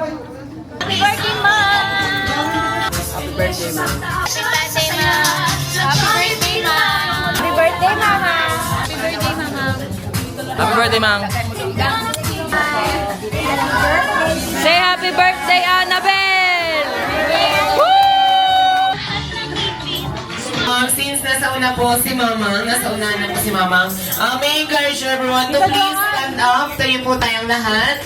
Happy birthday, Mom! Happy birthday, ma'am. Happy birthday, Mom! Happy birthday, Mom! Happy birthday, Mama! Happy birthday, Mama! Happy birthday, ma'am. Say happy birthday, Annabelle! Since nasa una po si Mamang, nasa una na po si Mamang, may encourage everyone to please stand up. Tayo po tayong lahat.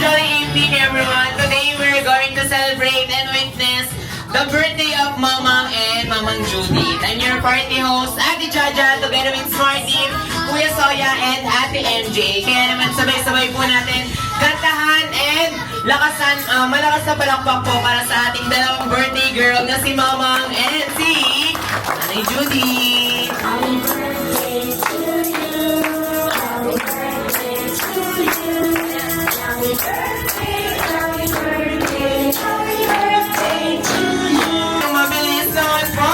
Jolly evening, everyone. Today we're going to celebrate and witness the birthday of Mamang and Mamang Judy. I'm your party host, Ate Jaja, together with Smarty, Kuya Soya, and Ate MJ. Kaya naman sabay-sabay po natin kantahan and malakas na palakpak po para sa ating dalawang birthday girl na si Mamang and si Nanay Judy. Mabilis naman po!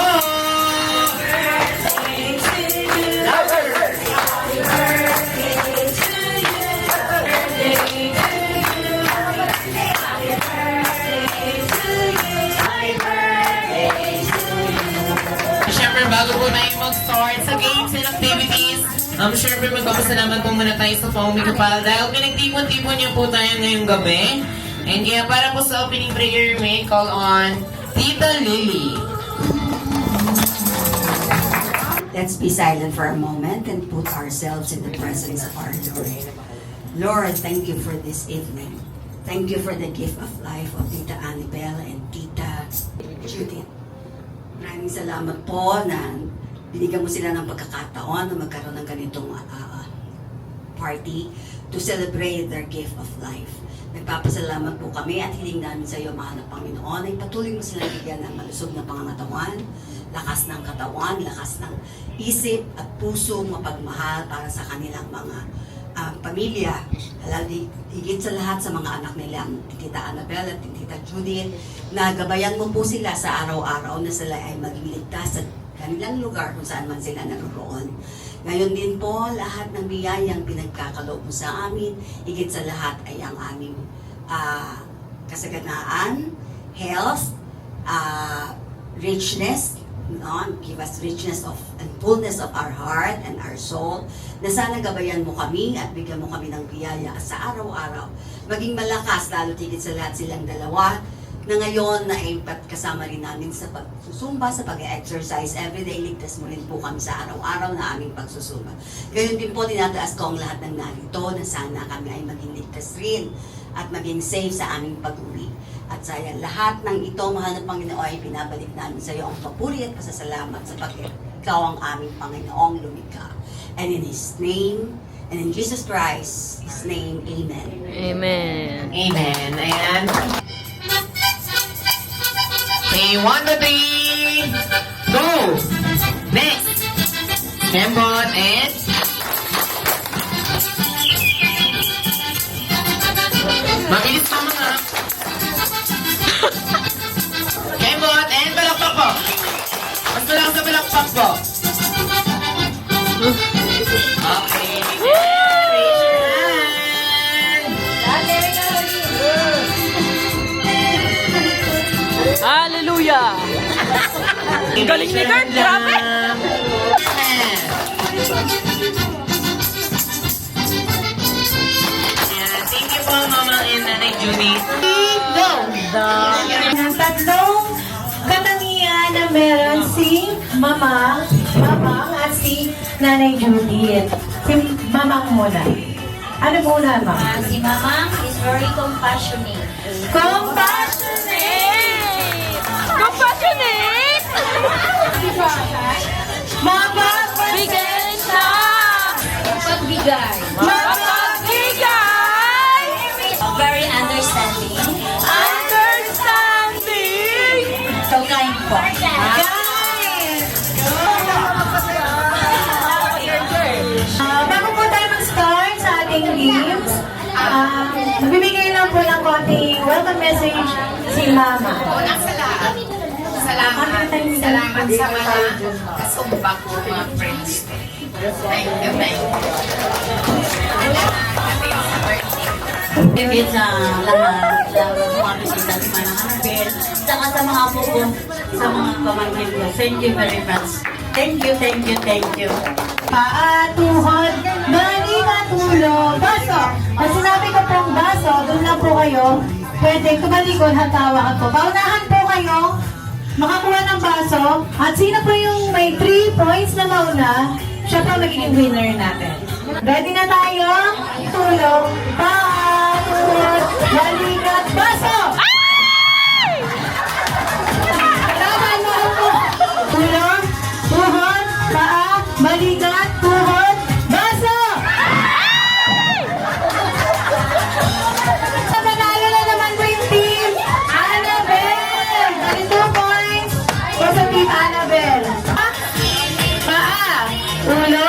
Siyempre, bago po tayo mag-start sa games and activities, siyempre magpapasalamat po muna tayo sa Pong Mikapal dahil pinagtipon-tipon niyo po tayo ngayong gabi. And kaya para po sa opening prayer, may call on Tita Lily. Let's be silent for a moment and put ourselves in the presence of our Lord. Lord, thank you for this evening. Thank you for the gift of life of Tita Annabelle and Tita Judith. Maraming salamat po na binigyan mo sila ng pagkakataon na magkaroon ng ganitong party to celebrate their gift of life. Nagpapasalamat po kami at hiling namin sa iyo, mahal na Panginoon, ay patuloy mo silang bigyan ng malusog na pangangatawan, lakas ng katawan, lakas ng isip at puso mapagmahal para sa kanilang mga pamilya. Higit sa lahat sa mga anak nila, Tita Annabelle at Tita Judith, na gabayan mo po sila sa araw-araw na sila ay maging ligtas sa kanilang lugar kung saan man sila naroon. Ngayon din po, lahat ng biyayang pinagkakaloob mo sa amin, higit sa lahat ay ang aming kasaganaan, health, richness, give us richness of and fullness of our heart and our soul, na sana gabayan mo kami at bigyan mo kami ng biyaya sa araw-araw. Maging malakas, lalo tigit sa lahat silang dalawa, na ngayon na ay kasama rin namin sa pagsusumba, sa pag-exercise. Everyday, ligtas mo rin po kami sa araw-araw na aming pagsusumba. Gayon din po, tinataas ko ang lahat ng narito na sana kami ay maging ligtas rin at maging safe sa aming pag-uwi. At sa lahat ng ito, mahal na Panginoon, ay pinabalik namin sa iyo ang papuri at pasasalamat sa ikaw ang aming Panginoong lumikha. And in His name, and in Jesus Christ, His name, Amen. Amen. Amen. Ayan. Okay, 1, 2, 3, go! Next! Kembot and... Mabilis pa mga... Kembot and balakpak po! Basta lang sa balakpak po! Okay. Raise your hand! Hallelujah! Ang galing ni Kurt, grabe! Thank you po, Mama and Nanay Judy. Go! Ng tatlong katangian na meron si Mamang at si Nanay Judith. Si Mamang muna. Ano muna, Ma'am? Si Mamang is very compassionate. Compassionate! Compassionate! Mapagbigay siya! Pagbigay. Mapagbigay! Very understanding. Understanding! So kind po. Guys! Bago po tayo mag-start sa ating games, magbibigay lang po ng konting welcome message si Mama. salamat. Salamat sa mga kasumpa ko, mga friends. Thank you, thank you. Thank you sa lahat ng mga bisita ni Manang Annabel, saka sa mga apo ko, sa mga pamangkin ko. Thank you very much. Thank you, thank you, thank you. Paatuhod, balikat ulo, baso. Pag sinabi ko pong baso, doon lang po kayo. Pwede kumalikod, hatawakan po. Paunahan po kayo, makakuha ng baso. At sino po yung may 3 points na mauna, siya po magiging winner natin. Ready na tayo? Tulong, paatuhod, balikat, baso! Kalaban mo po. Tulong, tuhod, paa, balikat, tuhod, baso! Nanalo na naman po yung team Annabel! 32 points for sa team Annabel. Paa, ulo,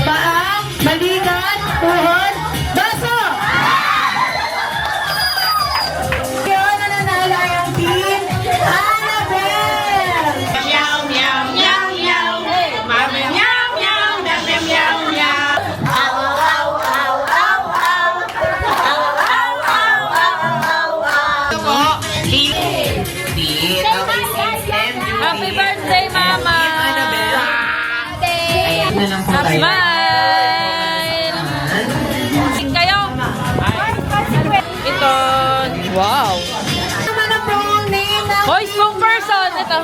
paa, balikat, tuhod, baso! Yun na nanalo yung team Annabel! Meow, meow, meow, meow. Mami, meow, meow, meow, meow, meow. Ito po, Dito, may system, Judy. Happy birthday, Mama! Ayan na lang po tayo. Smile! Kayo! Ito! Wow! Naman ang pong name ng Hoy, spokesperson! Ito!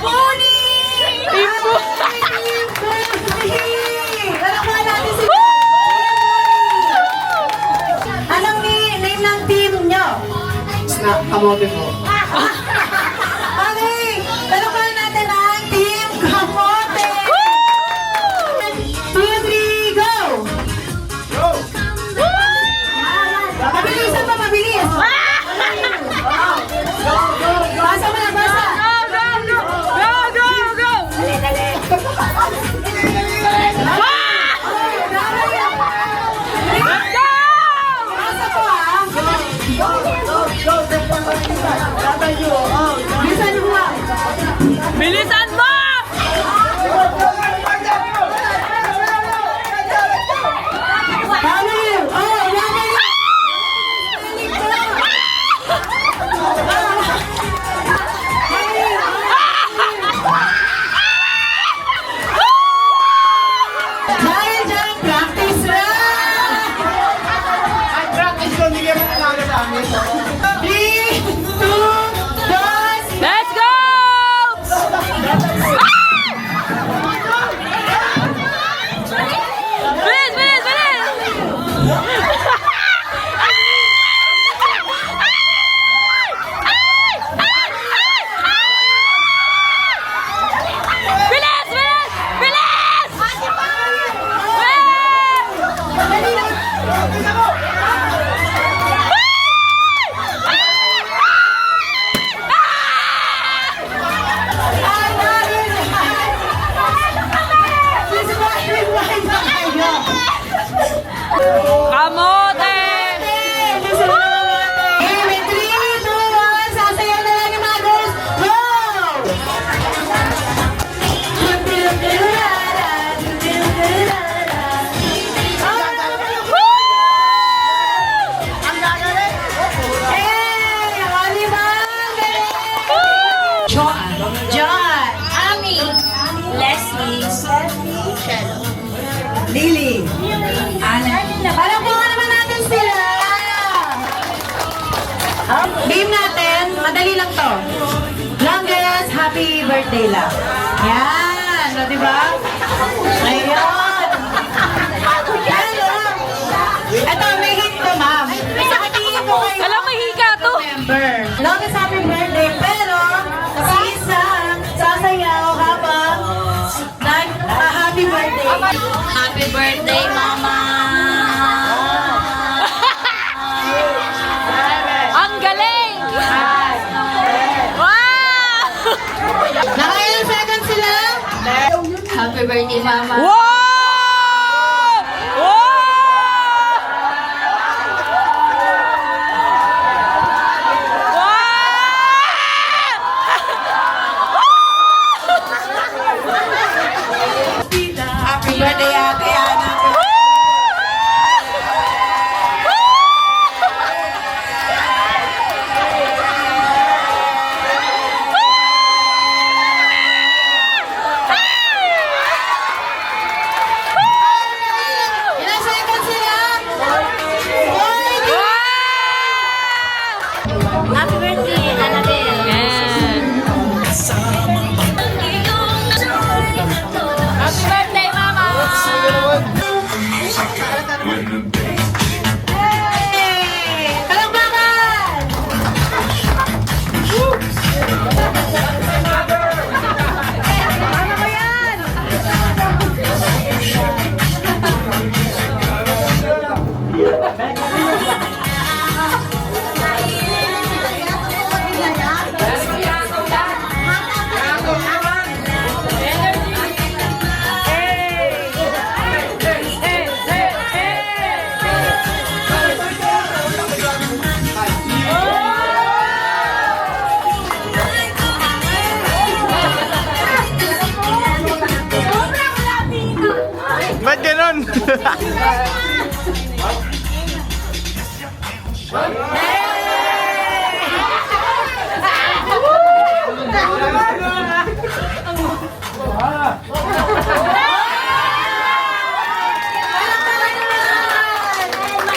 Pony! Impo! Palakpakan natin si Anong name ng team nyo? Kamote po. Okay! Palakpakan natin ang team Kamote! 2, 3, go! Mabilisan pa, mabilis! Basa mo na, basa! Go, go, go! Let's go! Basa ko ah! Bilisan mo ah! Bilisan mo! Baliw! Oh, baliw! Dahil dyan, practice run! Ay, practice ko, hindi mo talaga sa amin. 3, 2, 1, Let's go! Bilis, bilis, bilis! Bilis, bilis, bilis! Kamote! John, Ami, Leslie, Lily, alam ko nga naman natin sila. Game natin, madali lang to. Longest happy birthday lang. Yan, o diba? Ayun. Pero, eto, may hint to, ma'am. Sakitiin ko kayo. Alam, may hika to! Remember, longest happy birthday, pero si Isa sasayaw habang happy birthday. Happy birthday, Mama! Ang galing! Wow! Nakailang seconds sila? Happy birthday, Mama! Wow! Wow! Wow!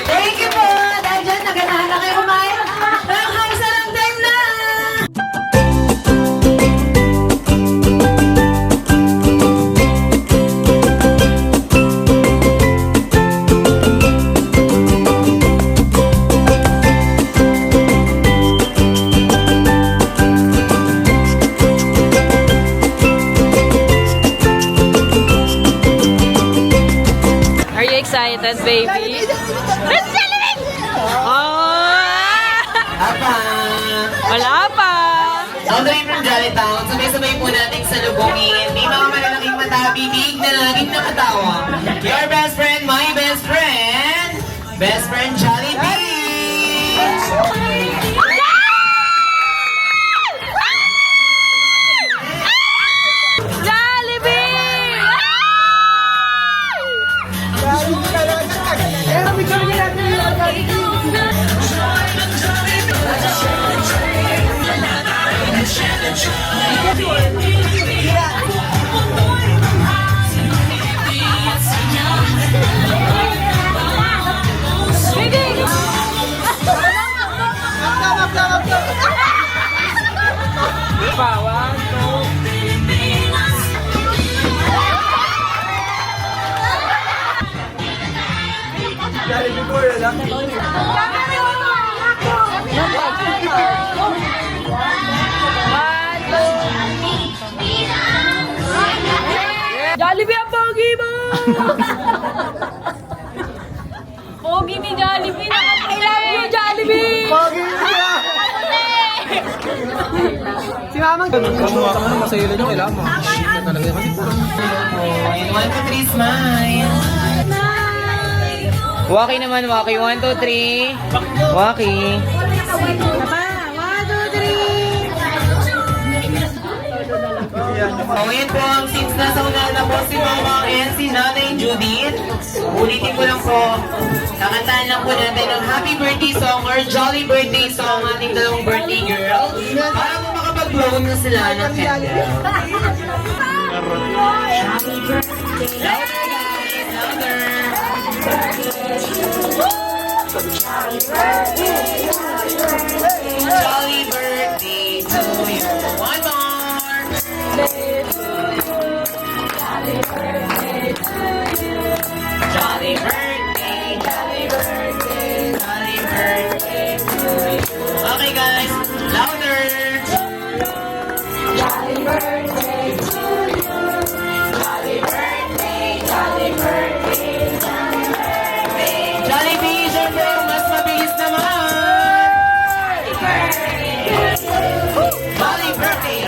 Thank you po! Dahil dyan, naganahan na kayo kumain. Pero kaisa lang time na! Are you excited, baby? Let's celebrate! Oh! Apa! Wala pa! All the way from Jolly Town, sabay-sabay po natin sa lubungin. May mga malalaking mata, bibig na laging nakatawa. Your best friend, my best friend Jolly Beach! Jollibee! Jollibee ang pogi mo! Pogi ni Jollibee! I love you, Jollibee! Pogi niya! Si Mamang. Kamuha ka naman, masaya lang yung kailangan mo. Talaga kasi. And 1, 2, 3, smile! Waki naman, Waki. 1, 2, 3. Waki. Oh, yan po, since nasa unahan na po si Mama and si Nanay Judith, ulitin ko lang po, kakantahan lang po natin ng happy birthday song or jolly birthday song ating dalawang birthday girl para po makapag-blow na sila ng candle. Louder guys, louder! Jolly birthday to you. One more! Jolly birthday, jolly birthday, jolly birthday to you. Okay guys, louder! Jolly birthday to you. Jolly birthday, jolly birthday, jolly birthday. Jollibee, syempre, mas mabilis naman! Jolly birthday!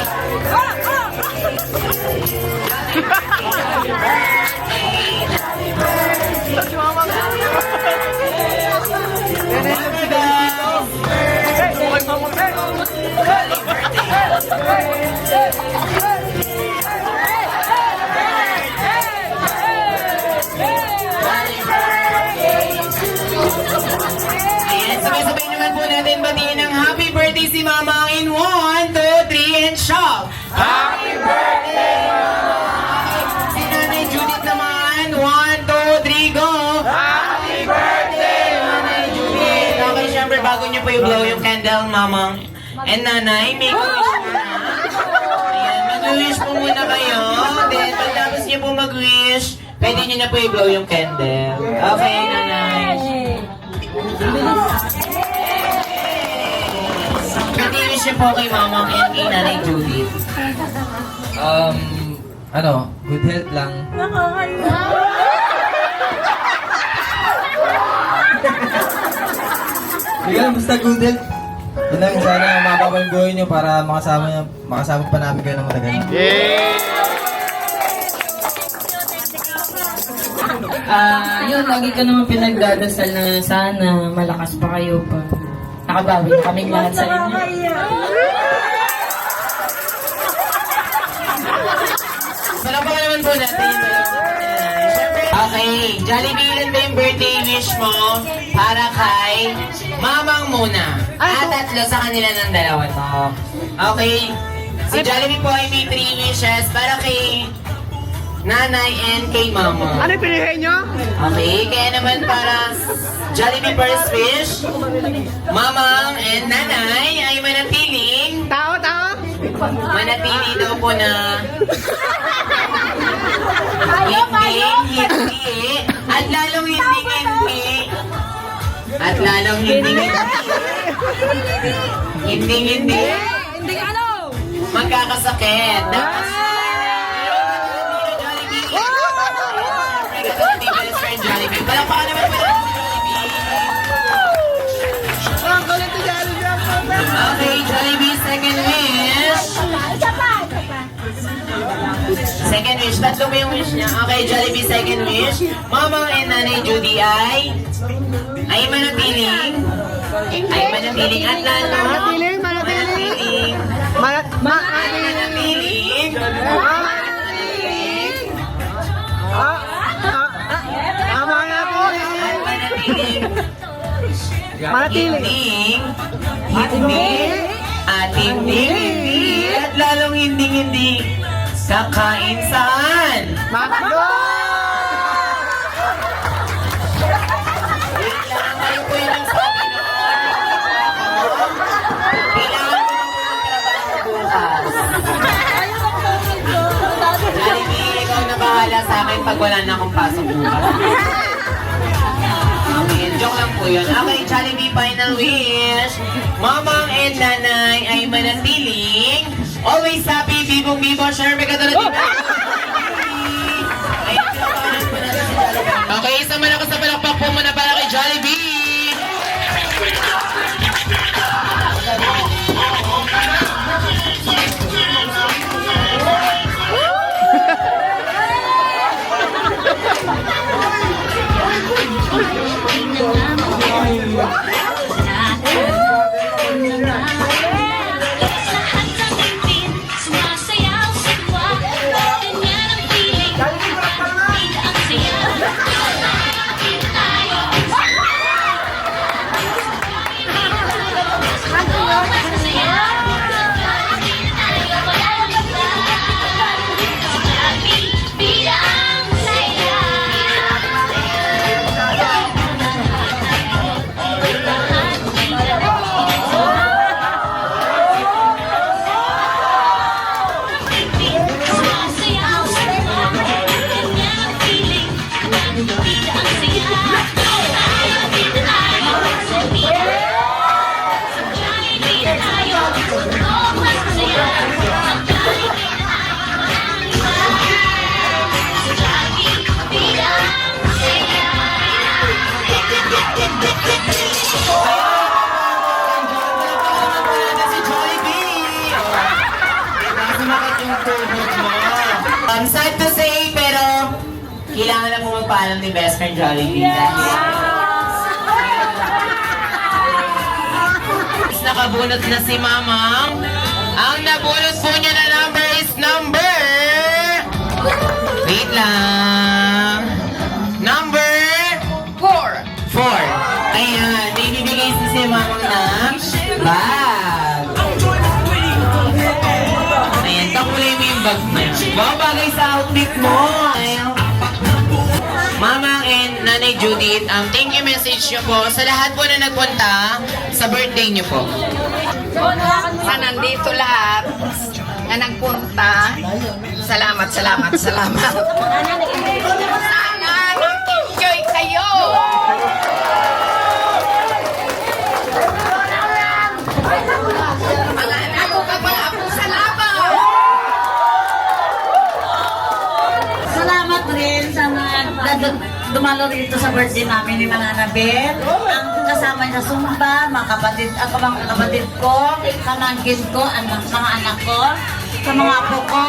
Ayan, sabay-sabay naman po natin batiin ng happy birthday si Mama in 1, 2, 3, and shout! Happy birthday, Mama! Si Nanay Judith naman, 1, 2, 3, go! Happy birthday, Nanay Judith! Okay, syempre, bago niyo po i-blow yung candle, Mamang and Nanay, make a wish muna. Ayan, mag-wish po muna kayo. Then, pagtapos niyo po mag-wish, pwede niyo na po i-blow yung candle. Okay, Nanay. Pag-wish niyo po kay Mamang and kay Nanay Judith. Good health lang. Sige lang, basta good health. Yun lang, sana mababa yung buhay nyo para makasama pa namin kayo ng matagal. Yun, lagi ko naman pinagdadasal na sana malakas pa kayo pa. Nakabawi na kaming lahat sa inyo. Salamat naman po natin. Siyempre, Okay, Jollibee, ilan ba yung birthday wish mo para kay Mamang muna? Tatlo sa kanila ng dalawa to. Okay, si Jollibee po ay may 3 wishes para kay Nanay and kay Mama. Ano pilihin nyo? Okay, kaya naman para Jollibee first wish, Mamang and Nanay ay manatiling Tao. manatili daw po na hindi, at lalong hindi, at lalong hindi, magkakasakit. Dapat Jollibee. Palakpakan naman po natin si Jollibee. Okay, Jollibee, second wish. Second wish, tatlo ba yung wish niya? Okay, Jollibee, second wish. Mama and Nanay Judy ay manatiling at lalo hindi at lalong hindi kakain saan? Wait lang, kayo po yun ang sabi nun. Kailangan ko nang magtrabaho bukas. Jollibee, ikaw na bahala sa akin pag wala na akong pasok bukas. Okay, joke lang po yun. Okay, Jollibee, final wish. Mamang and Nanay ay manatiling always happy, bibong-bibo, share, may katulad din. Okay, isang malakas na palakpak po muna para kay Jollibee. Sad to say, pero kailangan na po magpaalam ni best friend Jollibee. Nakabunot na si Mamang. Ang nabunot po niya na number is number... Wait lang. Number... 4. Ayan, may bibigay si Mamang na bag. Ayan, takulay mo yung bag na yan. Wow, bagay sa outfit mo. Ayan. Mamang and Nanay Judith, thank you message nyo po sa lahat po na nagpunta sa birthday nyo po. Sa nandito lahat na nagpunta, salamat. Sana nag-enjoy kayo. Mga anak ko ka pala po, salamat. Salamat rin sa mga dumalo rito sa birthday namin ni Mananabel. Ang kasama niya sa Sumba, mga kapatid ko, pamangkin ko, mga anak ko, sa mga apo ko.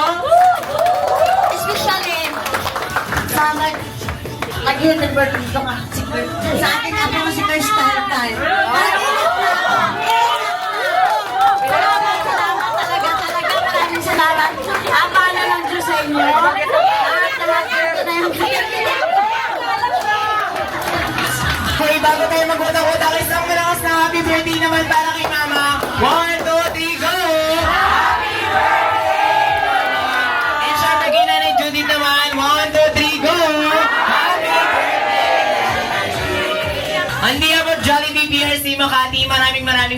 Especially sa nag-hit birthday ko nga, sa akin ako nga si Crystal tayo. Maraming salamat. Ama na lang Diyos sa inyo. At lahat na yung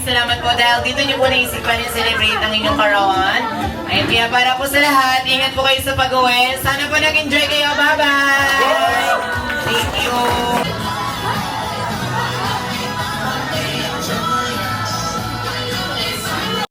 salamat po dahil dito niyo po naisipan yung celebrate ang inyong karawan. Ayun, kaya para po sa lahat, ingat po kayo sa pag-uwi. Sana po nag-enjoy kayo. Bye-bye! Thank you!